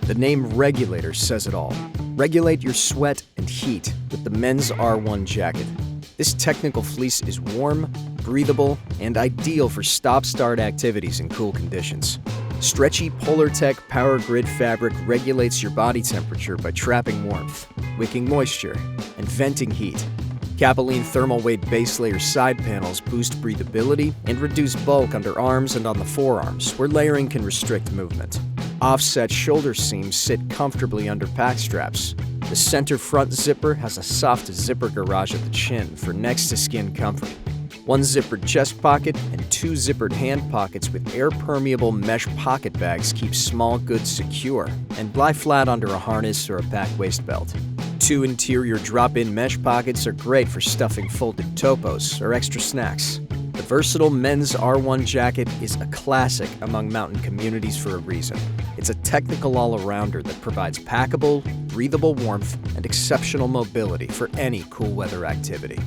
The name Regulator says it all. Regulate your sweat and heat with the men's R1 jacket. This technical fleece is warm, breathable, and ideal for stop-start activities in cool conditions. Stretchy Polartec Power Grid fabric regulates your body temperature by trapping warmth, wicking moisture, and venting heat. Capilene thermal weight base layer side panels boost breathability and reduce bulk under arms and on the forearms, where layering can restrict movement. Offset shoulder seams sit comfortably under pack straps. The center front zipper has a soft zipper garage at the chin for next-to-skin comfort. One zippered chest pocket and two zippered hand pockets with air-permeable mesh pocket bags keep small goods secure and lie flat under a harness or a pack waist belt. Two interior drop-in mesh pockets are great for stuffing folded topos or extra snacks. The versatile men's R1 jacket is a classic among mountain communities for a reason. It's a technical all-arounder that provides packable, breathable warmth and exceptional mobility for any cool weather activity.